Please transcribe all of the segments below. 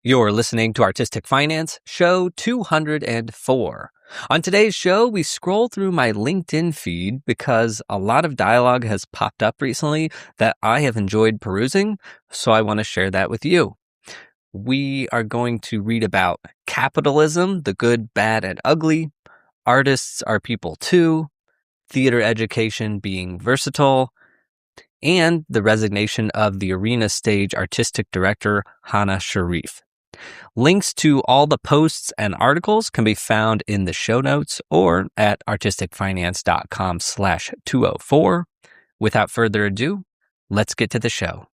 You're listening to Artistic Finance, show 204. On today's show, we scroll through my LinkedIn feed because a lot of dialogue has popped up recently that I have enjoyed perusing, so I want to share that with you. We are going to read about capitalism, the good, bad, and ugly, artists are people too, theater education being versatile, and the resignation of the Arena Stage artistic director Hana Sharif. Links to all the posts and articles can be found in the show notes or at artisticfinance.com/204. Without further ado, let's get to the show.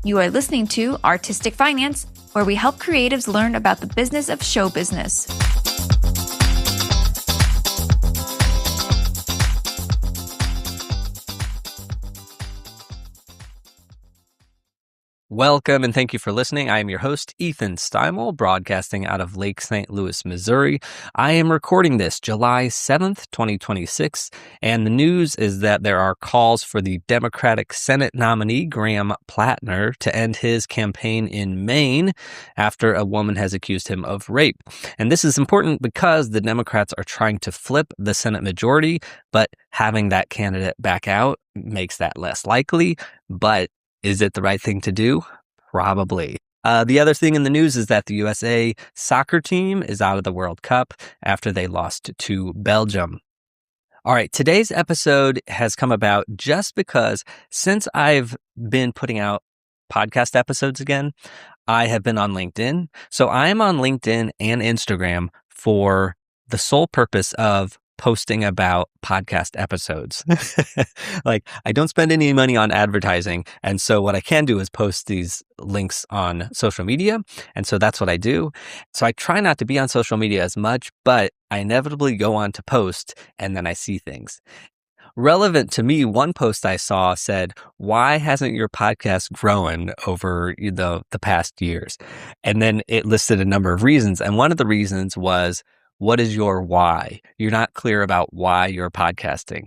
You are listening to Artistic Finance, where we help creatives learn about the business of show business. Welcome and thank you for listening. I am your host, Ethan Steimel, broadcasting out of Lake St. Louis, Missouri. I am recording this July 7th, 2026, and the news is that there are calls for the Democratic Senate nominee, Graham Plattner, to end his campaign in Maine after a woman has accused him of rape. And this is important because the Democrats are trying to flip the Senate majority, but having that candidate back out makes that less likely, but is it the right thing to do? Probably. The other thing in the news is that the USA soccer team is out of the World Cup after they lost to Belgium. All right, today's episode has come about just because since I've been putting out podcast episodes again, I have been on LinkedIn. So I'm on LinkedIn and Instagram for the sole purpose of posting about podcast episodes. Like, I don't spend any money on advertising. And so what I can do is post these links on social media. And so that's what I do. So I try not to be on social media as much, but I inevitably go on to post and then I see things. Relevant to me, one post I saw said, "Why hasn't your podcast grown over the past years?" And then it listed a number of reasons. And one of the reasons was, what is your why? You're not clear about why you're podcasting.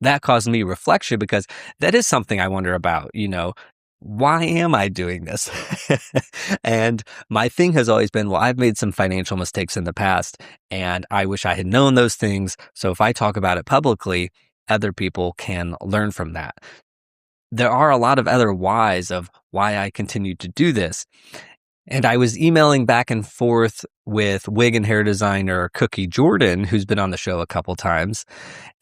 That caused me reflection because that is something I wonder about, why am I doing this? And my thing has always been, well, I've made some financial mistakes in the past and I wish I had known those things. So if I talk about it publicly, other people can learn from that. There are a lot of other whys of why I continue to do this. And I was emailing back and forth with wig and hair designer Cookie Jordan, who's been on the show a couple times.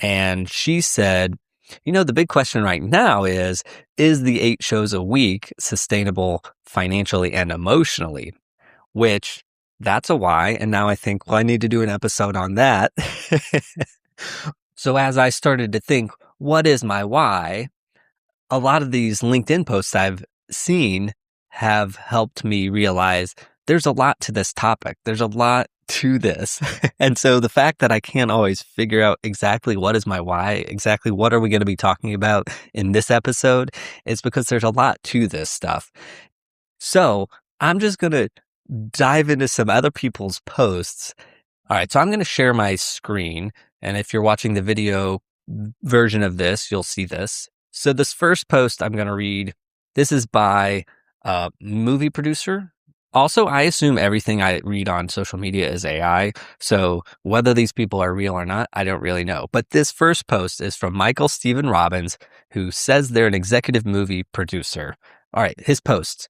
And she said, the big question right now is the 8 shows a week sustainable financially and emotionally? Which, that's a why. And now I think, well, I need to do an episode on that. So as I started to think, what is my why? A lot of these LinkedIn posts I've seen have helped me realize there's a lot to this topic. There's a lot to this. And so the fact that I can't always figure out exactly what is my why, exactly what are we going to be talking about in this episode, is because there's a lot to this stuff. So I'm just going to dive into some other people's posts. All right, so I'm going to share my screen. And if you're watching the video version of this, you'll see this. So this first post I'm going to read, this is by movie producer. Also, I assume everything I read on social media is AI. So whether these people are real or not, I don't really know. But this first post is from Michael Stephen Robbins, who says they're an executive movie producer. All right, his post.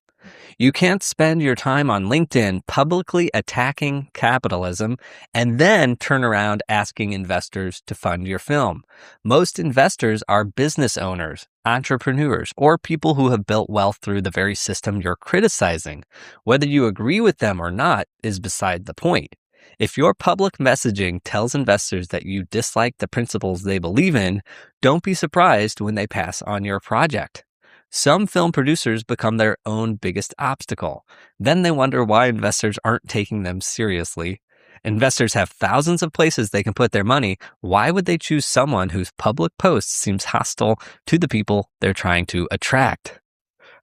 You can't spend your time on LinkedIn publicly attacking capitalism and then turn around asking investors to fund your film. Most investors are business owners, entrepreneurs, or people who have built wealth through the very system you're criticizing. Whether you agree with them or not is beside the point. If your public messaging tells investors that you dislike the principles they believe in, don't be surprised when they pass on your project. Some film producers become their own biggest obstacle. Then they wonder why investors aren't taking them seriously. Investors have thousands of places they can put their money. Why would they choose someone whose public post seems hostile to the people they're trying to attract?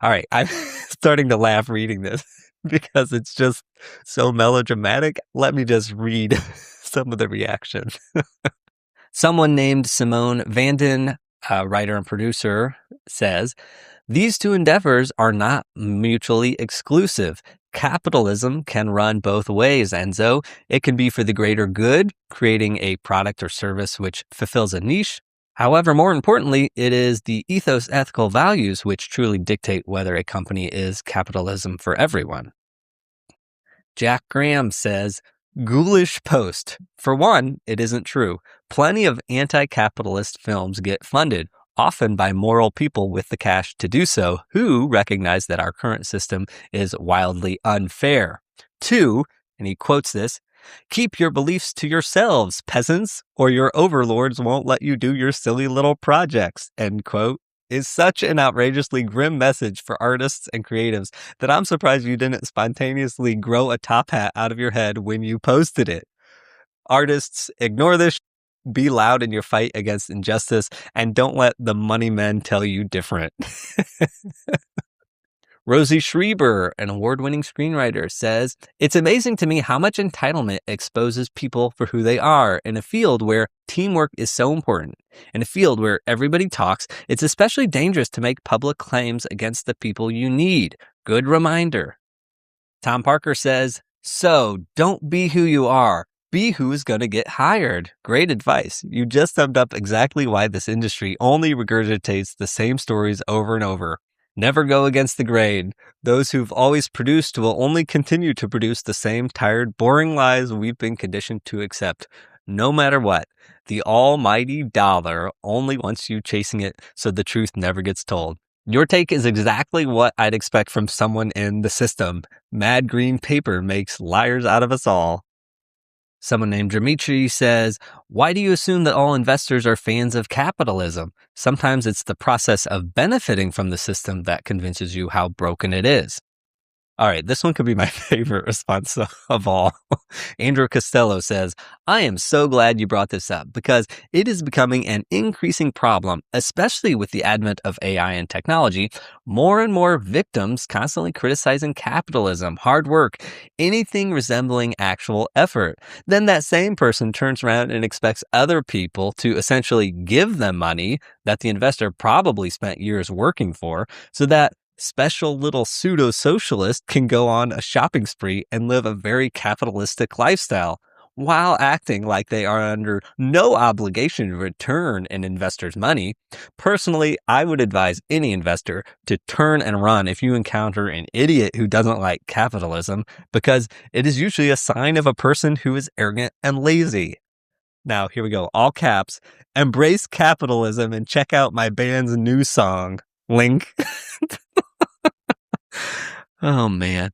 All right, I'm starting to laugh reading this because it's just so melodramatic. Let me just read some of the reaction. Someone named Simone Vanden, writer and producer, says, these two endeavors are not mutually exclusive. Capitalism can run both ways, Enzo. It can be for the greater good, creating a product or service which fulfills a niche. However, more importantly, it is the ethos, ethical values which truly dictate whether a company is capitalism for everyone. Jack Graham says, ghoulish post. For one, it isn't true. Plenty of anti-capitalist films get funded, often by moral people with the cash to do so, who recognize that our current system is wildly unfair. Two, and he quotes this, keep your beliefs to yourselves, peasants, or your overlords won't let you do your silly little projects, end quote, is such an outrageously grim message for artists and creatives that I'm surprised you didn't spontaneously grow a top hat out of your head when you posted it. Artists, ignore this. Be loud in your fight against injustice, and don't let the money men tell you different. Rosie Schreiber, an award-winning screenwriter, says, it's amazing to me how much entitlement exposes people for who they are in a field where teamwork is so important. In a field where everybody talks, it's especially dangerous to make public claims against the people you need. Good reminder. Tom Parker says, so don't be who you are. Be who's going to get hired. Great advice. You just summed up exactly why this industry only regurgitates the same stories over and over. Never go against the grain. Those who've always produced will only continue to produce the same tired, boring lies we've been conditioned to accept. No matter what, the almighty dollar only wants you chasing it, so the truth never gets told. Your take is exactly what I'd expect from someone in the system. Mad green paper makes liars out of us all. Someone named Dimitri says, why do you assume that all investors are fans of capitalism? Sometimes it's the process of benefiting from the system that convinces you how broken it is. All right, this one could be my favorite response of all. Andrew Costello says, I am so glad you brought this up because it is becoming an increasing problem, especially with the advent of AI and technology. More and more victims constantly criticizing capitalism, hard work, anything resembling actual effort. Then that same person turns around and expects other people to essentially give them money that the investor probably spent years working for, so that special little pseudo-socialist can go on a shopping spree and live a very capitalistic lifestyle while acting like they are under no obligation to return an investor's money. Personally, I would advise any investor to turn and run if you encounter an idiot who doesn't like capitalism, because it is usually a sign of a person who is arrogant and lazy. Now, here we go. All caps. Embrace capitalism and check out my band's new song. Link. Oh, man.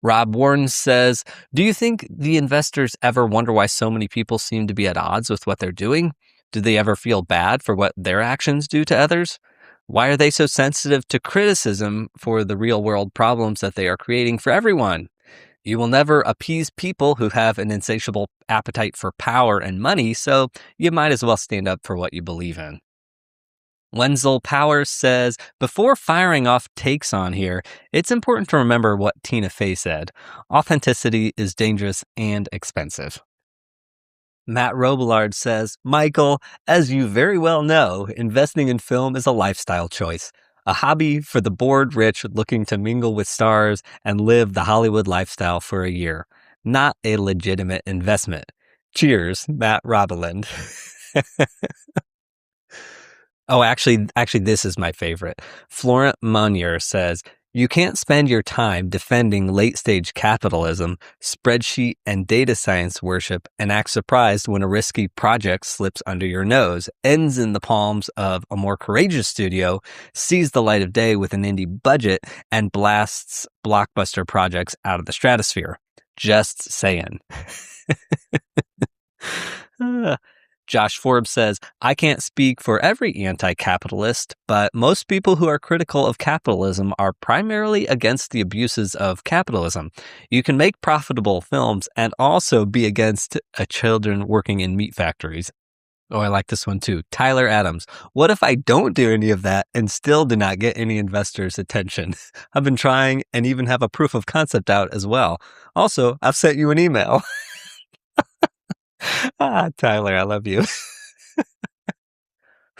Rob Warren says, do you think the investors ever wonder why so many people seem to be at odds with what they're doing? Do they ever feel bad for what their actions do to others? Why are they so sensitive to criticism for the real world problems that they are creating for everyone? You will never appease people who have an insatiable appetite for power and money, so you might as well stand up for what you believe in. Wenzel Powers says, before firing off takes on here, it's important to remember what Tina Fey said. Authenticity is dangerous and expensive. Matt Robillard says, Michael, as you very well know, investing in film is a lifestyle choice. A hobby for the bored rich looking to mingle with stars and live the Hollywood lifestyle for a year. Not a legitimate investment. Cheers, Matt Robiland. Oh, actually, this is my favorite. Florent Monnier says, you can't spend your time defending late-stage capitalism, spreadsheet and data science worship, and act surprised when a risky project slips under your nose, ends in the palms of a more courageous studio, sees the light of day with an indie budget, and blasts blockbuster projects out of the stratosphere. Just saying. Josh Forbes says, I can't speak for every anti-capitalist, but most people who are critical of capitalism are primarily against the abuses of capitalism. You can make profitable films and also be against children working in meat factories. Oh, I like this one too. Tyler Adams. What if I don't do any of that and still do not get any investors' attention? I've been trying and even have a proof of concept out as well. Also, I've sent you an email. Tyler, I love you.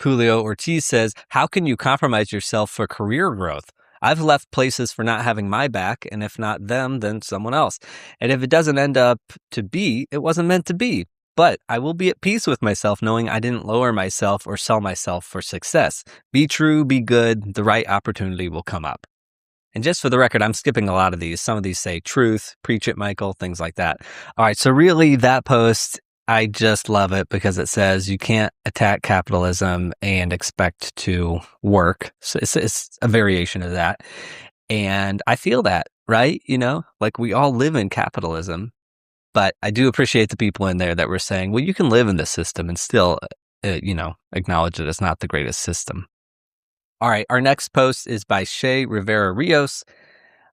Julio Ortiz says, how can you compromise yourself for career growth? I've left places for not having my back, and if not them, then someone else. And if it doesn't end up to be, it wasn't meant to be. But I will be at peace with myself knowing I didn't lower myself or sell myself for success. Be true, be good, the right opportunity will come up. And just for the record, I'm skipping a lot of these. Some of these say truth, preach it, Michael, things like that. All right, so really that post, I just love it because it says you can't attack capitalism and expect to work. So it's a variation of that. And I feel that, right? Like we all live in capitalism. But I do appreciate the people in there that were saying, well, you can live in this system and still, acknowledge that it's not the greatest system. All right, our next post is by Shea Rivera Rios.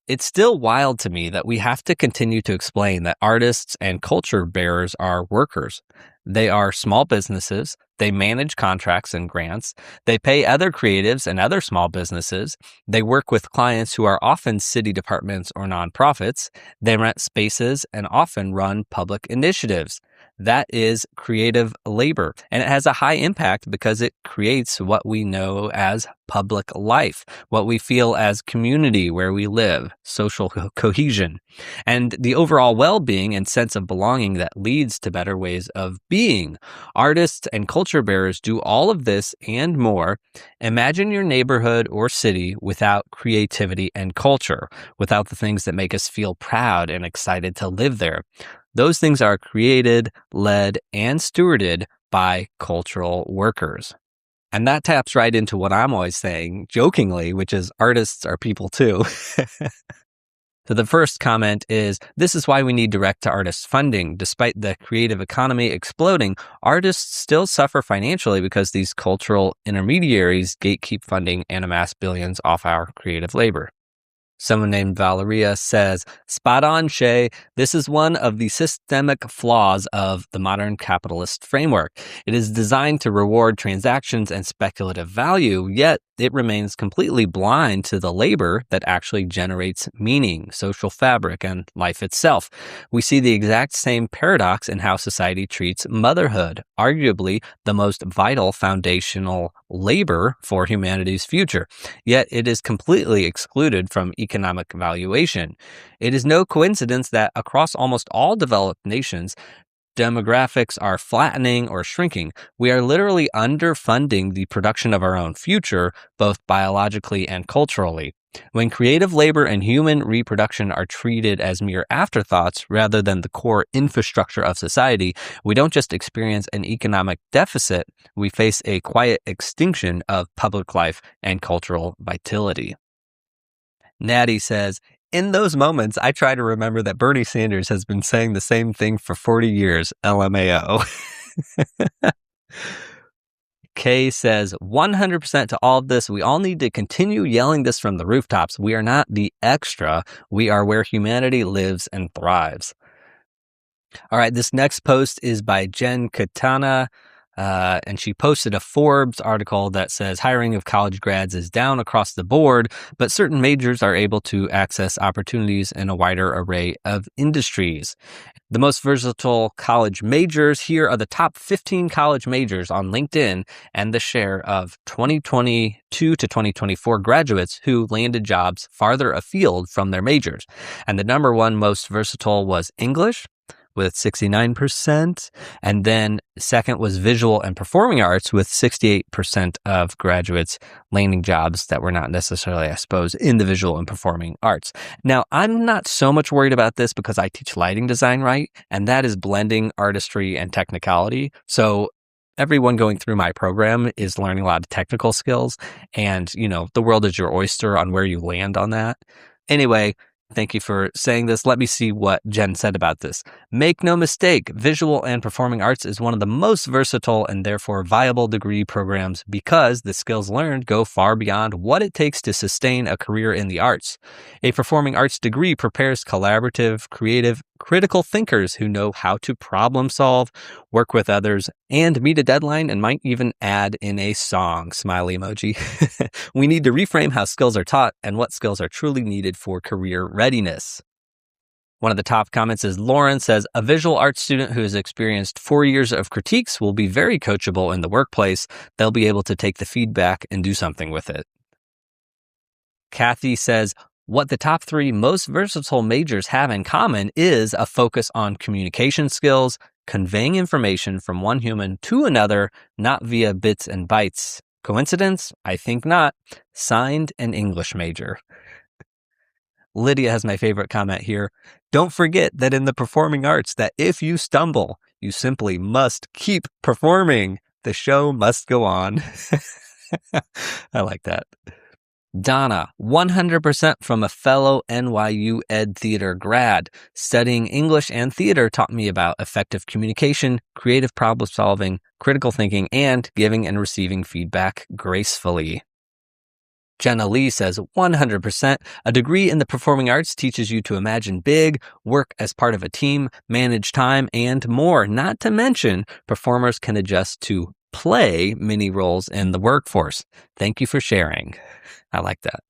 It's still wild to me that we have to continue to explain that artists and culture bearers are workers. They are small businesses. They manage contracts and grants. They pay other creatives and other small businesses. They work with clients who are often city departments or nonprofits. They rent spaces and often run public initiatives. That is creative labor, and it has a high impact because it creates what we know as public life, what we feel as community where we live, social cohesion, and the overall well-being and sense of belonging that leads to better ways of being. Artists and culture bearers do all of this and more. Imagine your neighborhood or city without creativity and culture, without the things that make us feel proud and excited to live there. Those things are created, led, and stewarded by cultural workers. And that taps right into what I'm always saying, jokingly, which is artists are people too. So the first comment is, this is why we need direct-to-artist funding. Despite the creative economy exploding, artists still suffer financially because these cultural intermediaries gatekeep funding and amass billions off our creative labor. Someone named Valeria says, spot on, Shay. This is one of the systemic flaws of the modern capitalist framework. It is designed to reward transactions and speculative value, yet it remains completely blind to the labor that actually generates meaning, social fabric, and life itself. We see the exact same paradox in how society treats motherhood, arguably the most vital foundational labor for humanity's future. Yet it is completely excluded from economic valuation. It is no coincidence that across almost all developed nations, demographics are flattening or shrinking. We are literally underfunding the production of our own future, both biologically and culturally. When creative labor and human reproduction are treated as mere afterthoughts rather than the core infrastructure of society, we don't just experience an economic deficit, we face a quiet extinction of public life and cultural vitality. Natty says, in those moments, I try to remember that Bernie Sanders has been saying the same thing for 40 years, LMAO. Kay says, 100% to all of this. We all need to continue yelling this from the rooftops. We are not the extra. We are where humanity lives and thrives. All right, this next post is by Jen Katana. And she posted a Forbes article that says hiring of college grads is down across the board, but certain majors are able to access opportunities in a wider array of industries. The most versatile college majors, here are the top 15 college majors on LinkedIn and the share of 2022 to 2024 graduates who landed jobs farther afield from their majors. And the number one most versatile was English, with 69%, and then second was visual and performing arts with 68% of graduates landing jobs that were not necessarily, I suppose, in the visual and performing arts. Now, I'm not so much worried about this because I teach lighting design, right? And that is blending artistry and technicality. So everyone going through my program is learning a lot of technical skills, and, the world is your oyster on where you land on that. Anyway, thank you for saying this. Let me see what Jen said about this. Make no mistake, visual and performing arts is one of the most versatile and therefore viable degree programs because the skills learned go far beyond what it takes to sustain a career in the arts. A performing arts degree prepares collaborative, creative, critical thinkers who know how to problem solve, work with others, and meet a deadline and might even add in a song. Smiley emoji. We need to reframe how skills are taught and what skills are truly needed for career readiness. One of the top comments is Lauren says, a visual arts student who has experienced 4 years of critiques will be very coachable in the workplace. They'll be able to take the feedback and do something with it. Kathy says, what the top 3 most versatile majors have in common is a focus on communication skills, conveying information from one human to another, not via bits and bytes. Coincidence? I think not. Signed, an English major. Lydia has my favorite comment here. Don't forget that in the performing arts, that if you stumble, you simply must keep performing. The show must go on. I like that. Donna, 100% from a fellow NYU Ed Theater grad. Studying English and theater taught me about effective communication, creative problem solving, critical thinking, and giving and receiving feedback gracefully. Jenna Lee says, 100%. A degree in the performing arts teaches you to imagine big, work as part of a team, manage time, and more. Not to mention, performers can adjust to play many roles in the workforce. Thank you for sharing. I like that.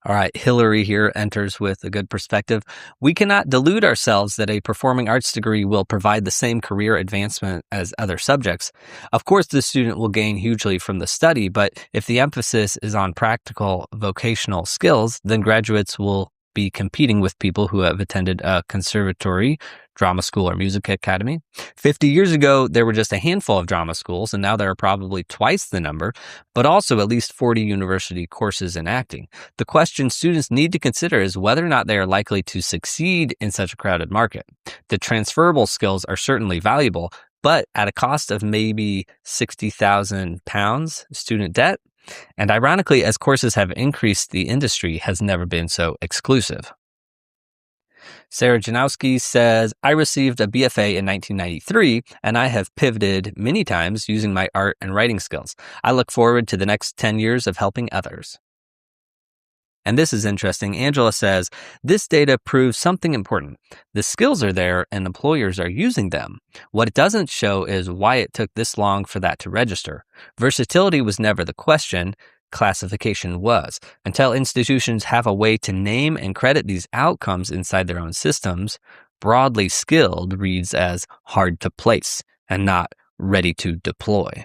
All right, Hillary here enters with a good perspective. We cannot delude ourselves that a performing arts degree will provide the same career advancement as other subjects. Of course, the student will gain hugely from the study, but if the emphasis is on practical vocational skills, then graduates will be competing with people who have attended a conservatory, drama school, or music academy. 50 years ago, there were just a handful of drama schools, and now there are probably twice the number, but also at least 40 university courses in acting. The question students need to consider is whether or not they are likely to succeed in such a crowded market. The transferable skills are certainly valuable, but at a cost of maybe £60,000 student debt. And ironically, as courses have increased, the industry has never been so exclusive. Sarah Janowski says, I received a BFA in 1993, and I have pivoted many times using my art and writing skills. I look forward to the next 10 years of helping others. And this is interesting. Angela says, this data proves something important. The skills are there and employers are using them. What it doesn't show is why it took this long for that to register. Versatility was never the question. Classification was. Until institutions have a way to name and credit these outcomes inside their own systems, broadly skilled reads as hard to place and not ready to deploy.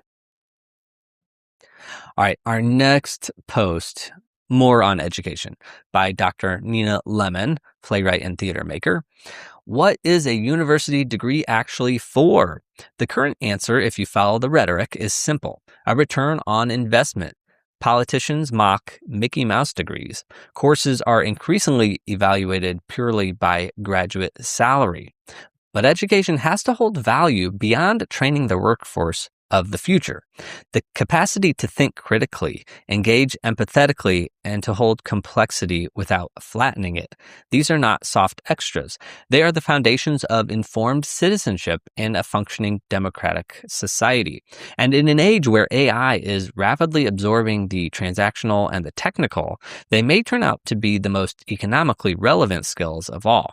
All right, our next post, more on education, by Dr. Nina Lemon, playwright and theater maker. What is a university degree actually for? The current answer, if you follow the rhetoric, is simple: a return on investment. Politicians mock Mickey Mouse degrees. Courses are increasingly evaluated purely by graduate salary. But education has to hold value beyond training the workforce of the future. The capacity to think critically, engage empathetically, and to hold complexity without flattening it. These are not soft extras. They are the foundations of informed citizenship in a functioning democratic society. And in an age where AI is rapidly absorbing the transactional and the technical, they may turn out to be the most economically relevant skills of all.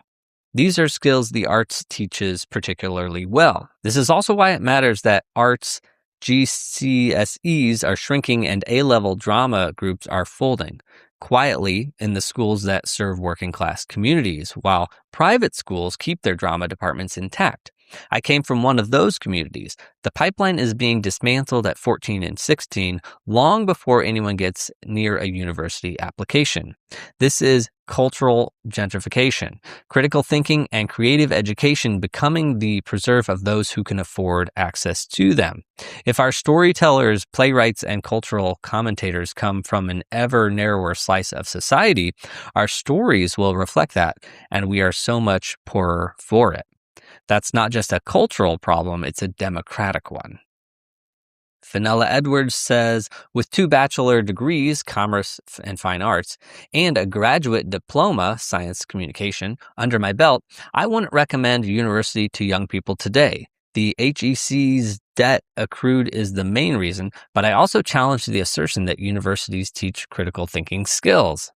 These are skills the arts teaches particularly well. This is also why it matters that arts GCSEs are shrinking and A-level drama groups are folding quietly in the schools that serve working class communities, while private schools keep their drama departments intact. I came from one of those communities. The pipeline is being dismantled at 14 and 16 long before anyone gets near a university application. This is cultural gentrification, critical thinking and creative education becoming the preserve of those who can afford access to them. If our storytellers, playwrights, and cultural commentators come from an ever narrower slice of society, our stories will reflect that, and we are so much poorer for it. That's not just a cultural problem, it's a democratic one. Fenella Edwards says, with 2 bachelor degrees, commerce and fine arts, and a graduate diploma, science communication, under my belt, I wouldn't recommend university to young people today. The HEC's debt accrued is the main reason, but I also challenge the assertion that universities teach critical thinking skills.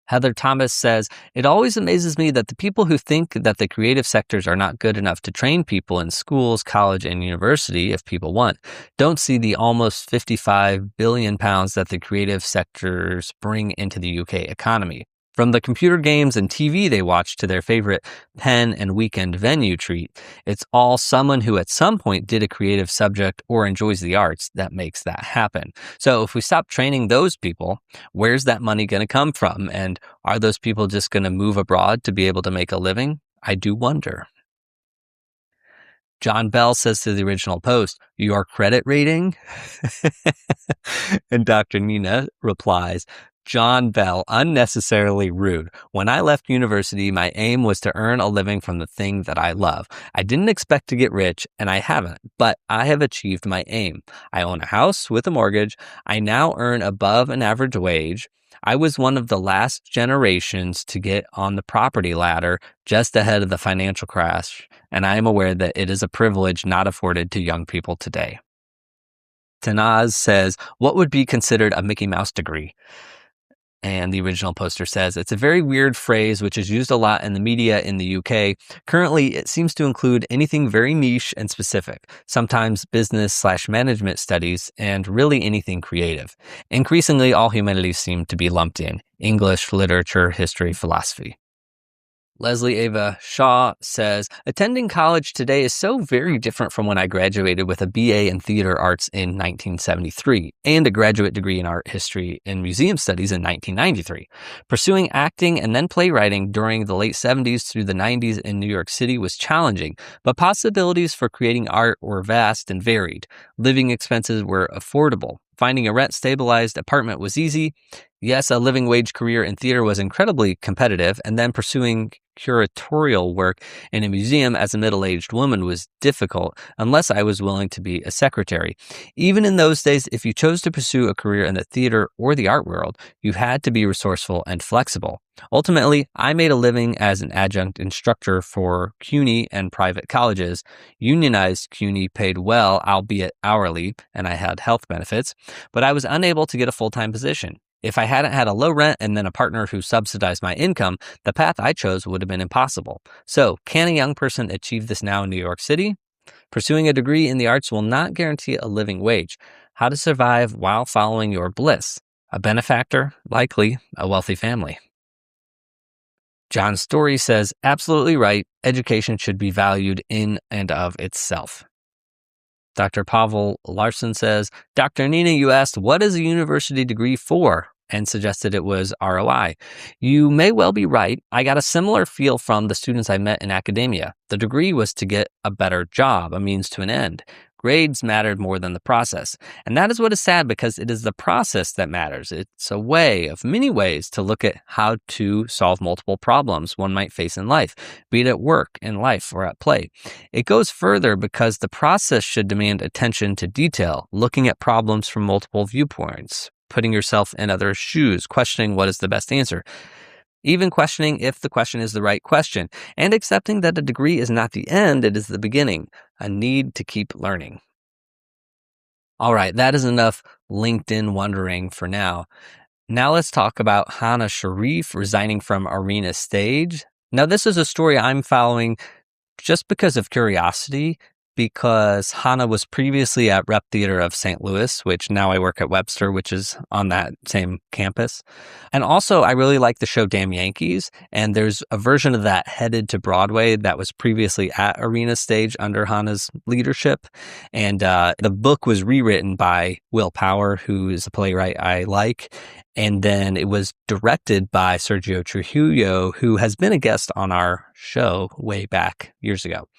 Heather Thomas says, it always amazes me that the people who think that the creative sectors are not good enough to train people in schools, college, and university, if people want, don't see the almost £55 billion that the creative sectors bring into the UK economy. From the computer games and TV they watch to their favorite pen and weekend venue treat, it's all someone who at some point did a creative subject or enjoys the arts that makes that happen. So if we stop training those people, where's that money going to come from? And are those people just going to move abroad to be able to make a living? I do wonder. John Bell says to the original post, "Your credit rating?" And Dr. Nina replies, "John Bell, unnecessarily rude. When I left university, my aim was to earn a living from the thing that I love. I didn't expect to get rich, and I haven't, but I have achieved my aim. I own a house with a mortgage. I now earn above an average wage. I was one of the last generations to get on the property ladder just ahead of the financial crash, and I am aware that it is a privilege not afforded to young people today." Tanaz says, "What would be considered a Mickey Mouse degree?" And the original poster says, "It's a very weird phrase which is used a lot in the media in the UK. Currently, it seems to include anything very niche and specific, sometimes business/management studies, and really anything creative. Increasingly, all humanities seem to be lumped in: English, literature, history, philosophy." Leslie Ava Shaw says, "Attending college today is so very different from when I graduated with a BA in theater arts in 1973 and a graduate degree in art history and museum studies in 1993. Pursuing acting and then playwriting during the late 70s through the 90s in New York City was challenging, but possibilities for creating art were vast and varied. Living expenses were affordable. Finding a rent-stabilized apartment was easy. Yes, a living wage career in theater was incredibly competitive, and then pursuing curatorial work in a museum as a middle-aged woman was difficult unless I was willing to be a secretary. Even in those days, if you chose to pursue a career in the theater or the art world, you had to be resourceful and flexible. Ultimately, I made a living as an adjunct instructor for CUNY and private colleges. Unionized CUNY paid well, albeit hourly, and I had health benefits, but I was unable to get a full-time position. If I hadn't had a low rent and then a partner who subsidized my income, the path I chose would have been impossible. So, can a young person achieve this now in New York City? Pursuing a degree in the arts will not guarantee a living wage. How to survive while following your bliss? A benefactor? Likely a wealthy family." John Story says, "Absolutely right. Education should be valued in and of itself." Dr. Pavel Larson says, "Dr. Nina, you asked, what is a university degree for? And suggested it was ROI. You may well be right. I got a similar feel from the students I met in academia. The degree was to get a better job, a means to an end. Grades mattered more than the process. And that is what is sad, because it is the process that matters. It's a way of many ways to look at how to solve multiple problems one might face in life, be it at work, in life, or at play. It goes further because the process should demand attention to detail, looking at problems from multiple viewpoints, putting yourself in others' shoes, questioning what is the best answer, even questioning if the question is the right question, and accepting that a degree is not the end, it is the beginning, a need to keep learning." All right, that is enough LinkedIn wondering for now. Now let's talk about Hana Sharif resigning from Arena Stage. Now, this is a story I'm following just because of curiosity, because Hana was previously at Rep Theater of St. Louis, which now I work at Webster, which is on that same campus. And also, I really like the show Damn Yankees, and there's a version of that headed to Broadway that was previously at Arena Stage under Hana's leadership. And the book was rewritten by Will Power, who is a playwright I like. And then it was directed by Sergio Trujillo, who has been a guest on our show way back years ago.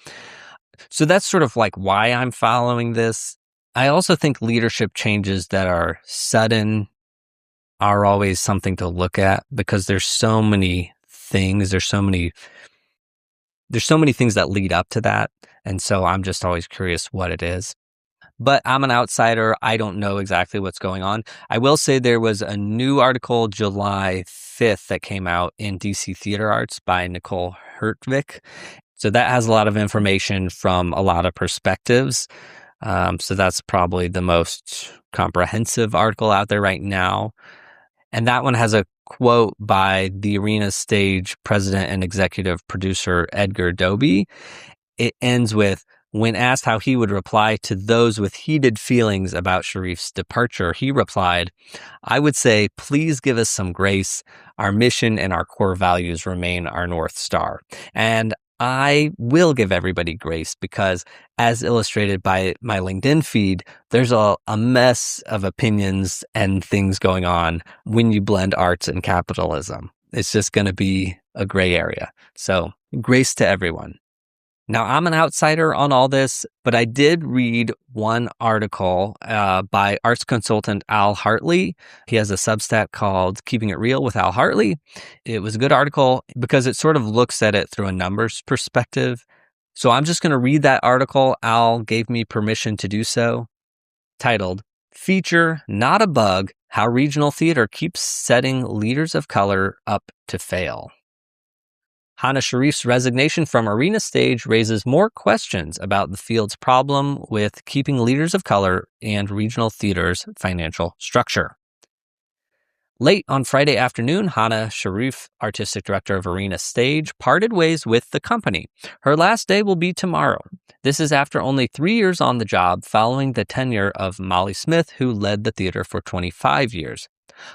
So that's sort of like why I'm following this. I also think leadership changes that are sudden are always something to look at, because there's so many things, there's so many things that lead up to that. And so I'm just always curious what it is. But I'm an outsider. I don't know exactly what's going on. I will say there was a new article July 5th that came out in DC Theater Arts by Nicole Hertvik. So that has a lot of information from a lot of perspectives. So that's probably the most comprehensive article out there right now. And that one has a quote by the Arena Stage president and executive producer, Edgar Doby. It ends with, When asked how he would reply to those with heated feelings about Sharif's departure, he replied, "I would say, please give us some grace. Our mission and our core values remain our North Star." And I will give everybody grace because, as illustrated by my LinkedIn feed, there's a mess of opinions and things going on when you blend arts and capitalism. It's just going to be a gray area. So grace to everyone. Now, I'm an outsider on all this, but I did read one article by arts consultant Al Heartley. He has a Substack called Keeping It Real with Al Heartley. It was a good article because it sort of looks at it through a numbers perspective. So I'm just going to read that article. Al gave me permission to do so, titled, "Feature, Not a Bug, How Regional Theater Keeps Setting Leaders of Color Up to Fail." Hana Sharif's resignation from Arena Stage raises more questions about the field's problem with keeping leaders of color and regional theater's financial structure. Late on Friday afternoon, Hana Sharif, artistic director of Arena Stage, parted ways with the company. Her last day will be tomorrow. This is after only 3 years on the job, following the tenure of Molly Smith, who led the theater for 25 years.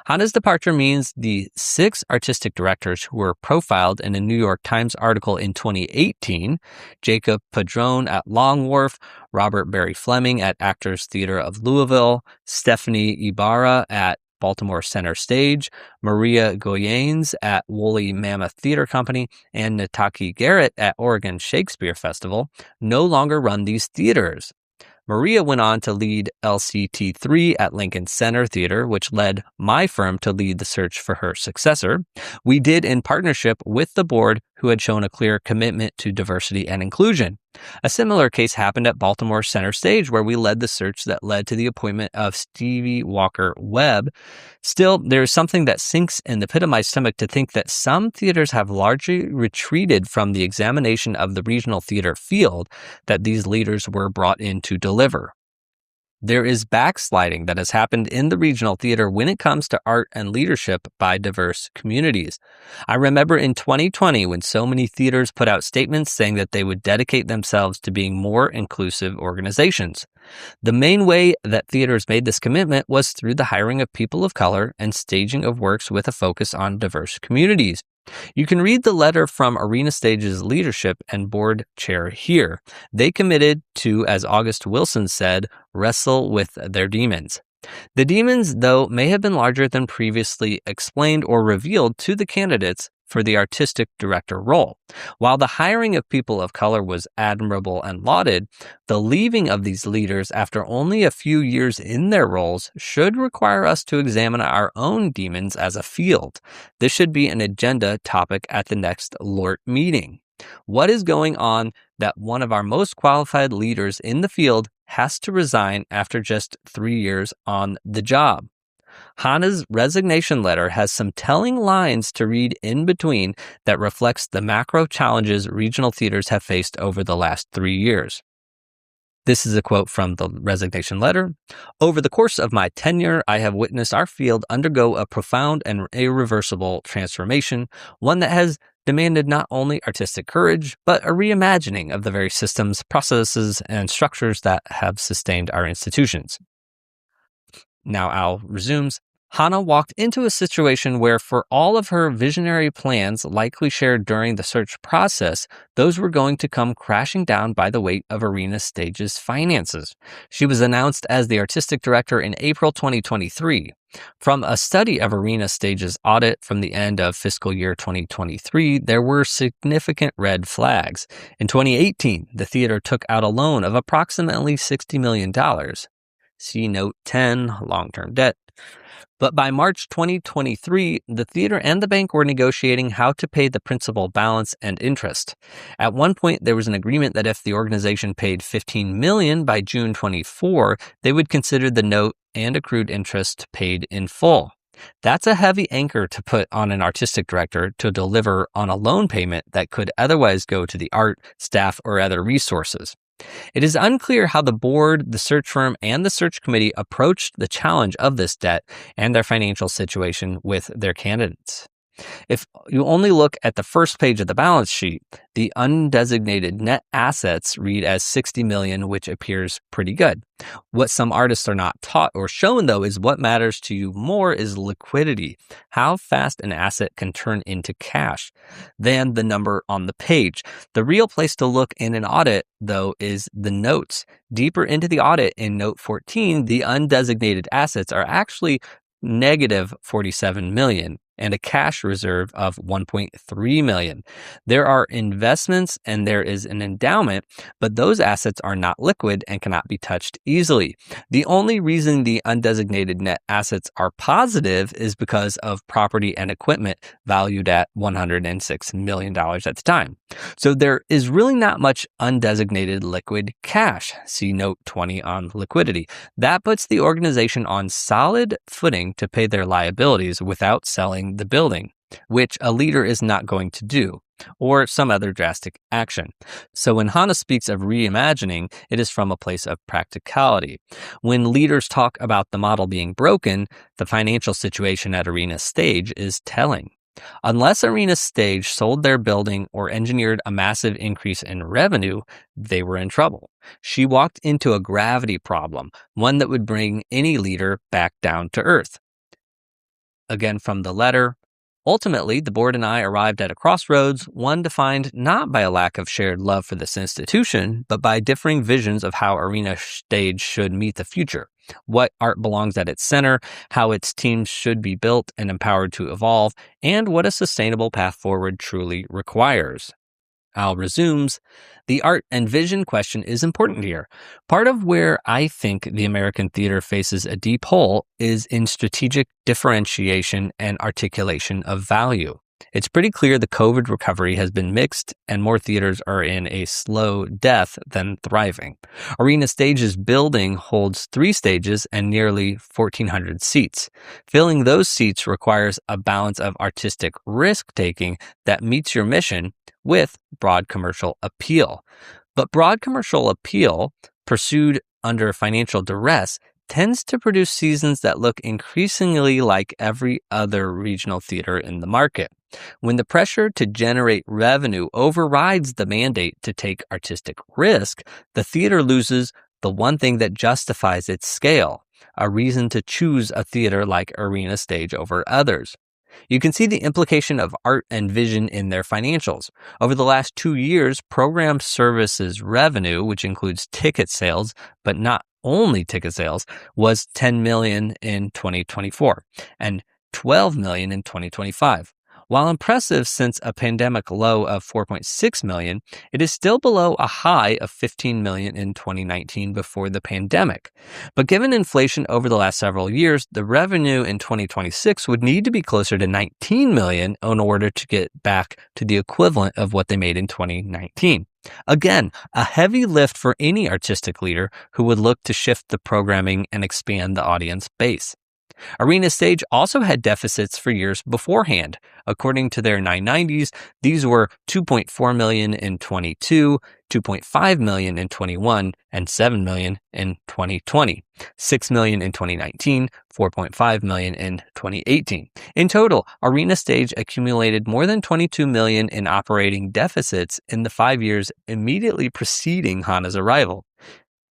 Hana's departure means the 6 artistic directors who were profiled in a New York Times article in 2018, Jacob Padron at Long Wharf, Robert Barry Fleming at Actors Theater of Louisville, Stephanie Ibarra at Baltimore Center Stage, Maria Goyanes at Woolly Mammoth Theater Company, and Nataki Garrett at Oregon Shakespeare Festival, no longer run these theaters. Maria went on to lead LCT3 at Lincoln Center Theater, which led my firm to lead the search for her successor. We did in partnership with the board, who had shown a clear commitment to diversity and inclusion. A similar case happened at Baltimore Center Stage, where we led the search that led to the appointment of Stevie Walker Webb. Still, there is something that sinks in the pit of my stomach to think that some theaters have largely retreated from the examination of the regional theater field that these leaders were brought in to deliver. There is backsliding that has happened in the regional theater when it comes to art and leadership by diverse communities. I remember in 2020 when so many theaters put out statements saying that they would dedicate themselves to being more inclusive organizations. The main way that theaters made this commitment was through the hiring of people of color and staging of works with a focus on diverse communities. You can read the letter from Arena Stage's leadership and board chair here. They committed to, as August Wilson said, wrestle with their demons. The demons, though, may have been larger than previously explained or revealed to the candidates for the artistic director role. While the hiring of people of color was admirable and lauded, the leaving of these leaders after only a few years in their roles should require us to examine our own demons as a field. This should be an agenda topic at the next LORT meeting. What is going on that one of our most qualified leaders in the field has to resign after just 3 years on the job? Hana's resignation letter has some telling lines to read in between that reflects the macro challenges regional theaters have faced over the last 3 years. This is a quote from the resignation letter. "Over the course of my tenure, I have witnessed our field undergo a profound and irreversible transformation, one that has demanded not only artistic courage, but a reimagining of the very systems, processes, and structures that have sustained our institutions." Now Al resumes, "Hana walked into a situation where, for all of her visionary plans likely shared during the search process, those were going to come crashing down by the weight of Arena Stage's finances. She was announced as the artistic director in April 2023. From a study of Arena Stage's audit from the end of fiscal year 2023, there were significant red flags. In 2018, the theater took out a loan of approximately $60 million. See Note 10, long-term debt. But by March 2023, the theater and the bank were negotiating how to pay the principal balance and interest. At one point, there was an agreement that if the organization paid $15 million by June 24, they would consider the note and accrued interest paid in full. That's a heavy anchor to put on an artistic director to deliver on a loan payment that could otherwise go to the art, staff, or other resources. It is unclear how the board, the search firm, and the search committee approached the challenge of this debt and their financial situation with their candidates. If you only look at the first page of the balance sheet, the undesignated net assets read as $60 million, which appears pretty good. What some artists are not taught or shown, though, is what matters to you more is liquidity, how fast an asset can turn into cash, than the number on the page. The real place to look in an audit, though, is the notes. Deeper into the audit in note 14, the undesignated assets are actually negative $47 million and a cash reserve of $1.3 million. There are investments and there is an endowment, but those assets are not liquid and cannot be touched easily. The only reason the undesignated net assets are positive is because of property and equipment valued at $106 million at the time. So there is really not much undesignated liquid cash. See note 20 on liquidity. That puts the organization on solid footing to pay their liabilities without selling the building, which a leader is not going to do, or some other drastic action. So when Hana speaks of reimagining, it is from a place of practicality. When leaders talk about the model being broken, the financial situation at Arena Stage is telling. Unless Arena Stage sold their building or engineered a massive increase in revenue, they were in trouble. She walked into a gravity problem, one that would bring any leader back down to earth. Again from the letter, ultimately, the board and I arrived at a crossroads, one defined not by a lack of shared love for this institution, but by differing visions of how Arena Stage should meet the future, what art belongs at its center, how its teams should be built and empowered to evolve, and what a sustainable path forward truly requires. Al resumes, the art and vision question is important here. Part of where I think the American theater faces a deep hole is in strategic differentiation and articulation of value. It's pretty clear the COVID recovery has been mixed and more theaters are in a slow death than thriving. Arena Stage's building holds 3 stages and nearly 1,400 seats. Filling those seats requires a balance of artistic risk-taking that meets your mission with broad commercial appeal. But broad commercial appeal, pursued under financial duress, tends to produce seasons that look increasingly like every other regional theater in the market. When the pressure to generate revenue overrides the mandate to take artistic risk, the theater loses the one thing that justifies its scale, a reason to choose a theater like Arena Stage over others. You can see the implication of art and vision in their financials. Over the last 2 years, program services revenue, which includes ticket sales, but not only ticket sales, was $10 million in 2024 and $12 million in 2025. While impressive since a pandemic low of $4.6 million, it is still below a high of $15 million in 2019 before the pandemic. But given inflation over the last several years, the revenue in 2026 would need to be closer to $19 million in order to get back to the equivalent of what they made in 2019. Again, a heavy lift for any artistic leader who would look to shift the programming and expand the audience base. Arena Stage also had deficits for years beforehand. According to their 990s, these were $2.4 million in 22, $2.5 million in 21, and $7 million in 2020, $6 million in 2019, $4.5 million in 2018. In total, Arena Stage accumulated more than $22 million in operating deficits in the 5 years immediately preceding Hana's arrival.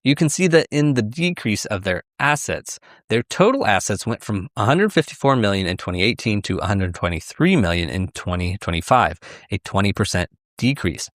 You can see that in the decrease of their assets, their total assets went from $154 million in 2018 to $123 million in 2025, a 20% decrease.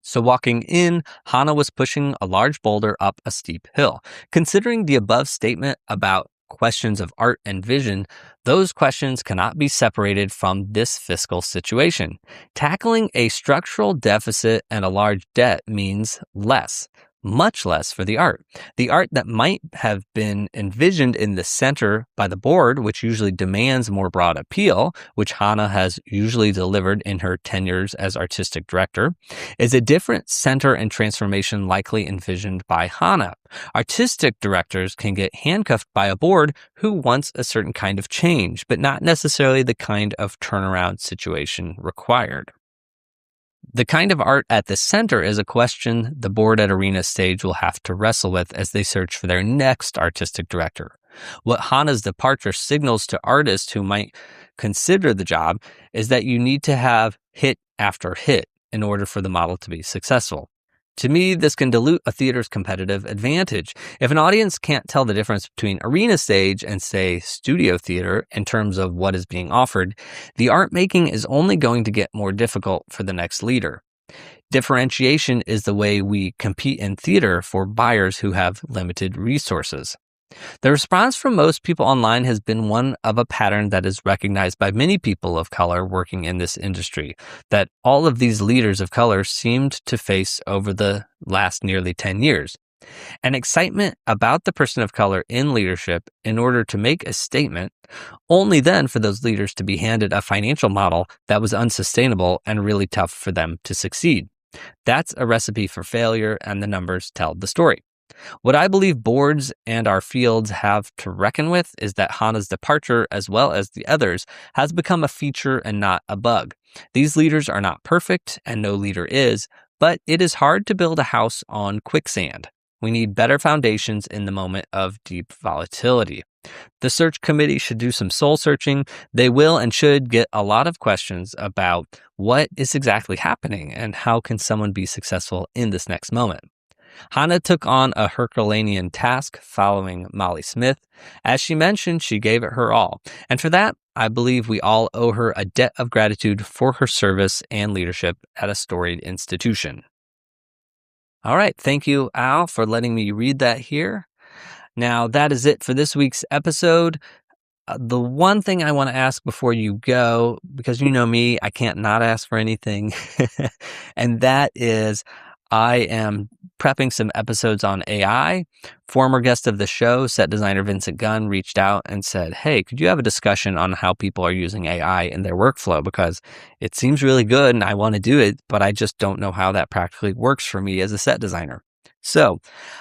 So walking in, Hana was pushing a large boulder up a steep hill. Considering the above statement about questions of art and vision, those questions cannot be separated from this fiscal situation. Tackling a structural deficit and a large debt means less. Much less for the art. The art that might have been envisioned in the center by the board, which usually demands more broad appeal, which Hana has usually delivered in her tenures as artistic director, is a different center and transformation likely envisioned by Hana. Artistic directors can get handcuffed by a board who wants a certain kind of change, but not necessarily the kind of turnaround situation required. The kind of art at the center is a question the board at Arena Stage will have to wrestle with as they search for their next artistic director. What Hana's departure signals to artists who might consider the job is that you need to have hit after hit in order for the model to be successful. To me, this can dilute a theater's competitive advantage. If an audience can't tell the difference between arena stage and, say, studio theater in terms of what is being offered, the art making is only going to get more difficult for the next leader. Differentiation is the way we compete in theater for buyers who have limited resources. The response from most people online has been one of a pattern that is recognized by many people of color working in this industry, that all of these leaders of color seemed to face over the last nearly 10 years. An excitement about the person of color in leadership in order to make a statement, only then for those leaders to be handed a financial model that was unsustainable and really tough for them to succeed. That's a recipe for failure, and the numbers tell the story. What I believe boards and our fields have to reckon with is that Hana's departure, as well as the others, has become a feature and not a bug. These leaders are not perfect, and no leader is, but it is hard to build a house on quicksand. We need better foundations in the moment of deep volatility. The search committee should do some soul searching. They will and should get a lot of questions about what is exactly happening and how can someone be successful in this next moment. Hana took on a Herculean task following Molly Smith. As she mentioned, she gave it her all. And for that, I believe we all owe her a debt of gratitude for her service and leadership at a storied institution. All right. Thank you, Al, for letting me read that here. Now, that is it for this week's episode. The one thing I want to ask before you go, because you know me, I can't not ask for anything, and that is, I am prepping some episodes on AI. Former guest of the show, set designer Vincent Gunn, reached out and said, hey, could you have a discussion on how people are using AI in their workflow? Because it seems really good and I want to do it, but I just don't know how that practically works for me as a set designer. So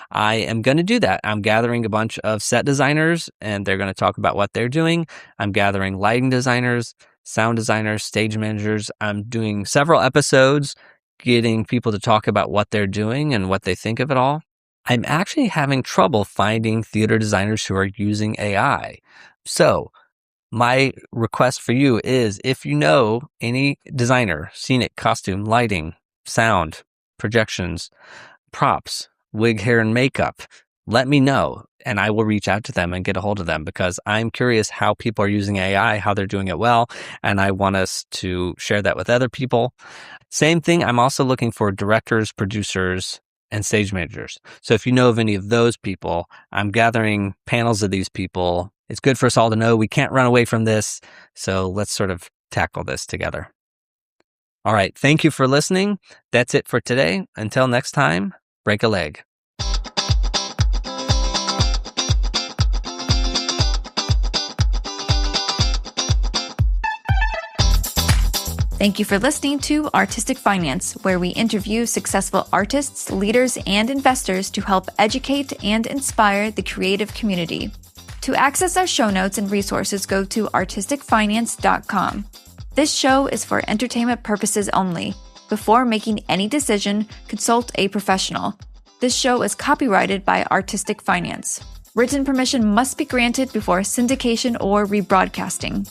I am going to do that. I'm gathering a bunch of set designers and they're going to talk about what they're doing. I'm gathering lighting designers, sound designers, stage managers. I'm doing several episodes getting people to talk about what they're doing and what they think of it all. I'm actually having trouble finding theater designers who are using AI. So my request for you is, if you know any designer, scenic, costume, lighting, sound, projections, props, wig, hair, and makeup, let me know and I will reach out to them and get a hold of them, because I'm curious how people are using AI, how they're doing it well, and I want us to share that with other people. Same thing, I'm also looking for directors, producers, and stage managers. So if you know of any of those people, I'm gathering panels of these people. It's good for us all to know we can't run away from this, so let's sort of tackle this together. All right, thank you for listening. That's it for today. Until next time, break a leg. Thank you for listening to Artistic Finance, where we interview successful artists, leaders, and investors to help educate and inspire the creative community. To access our show notes and resources, go to artisticfinance.com. This show is for entertainment purposes only. Before making any decision, consult a professional. This show is copyrighted by Artistic Finance. Written permission must be granted before syndication or rebroadcasting.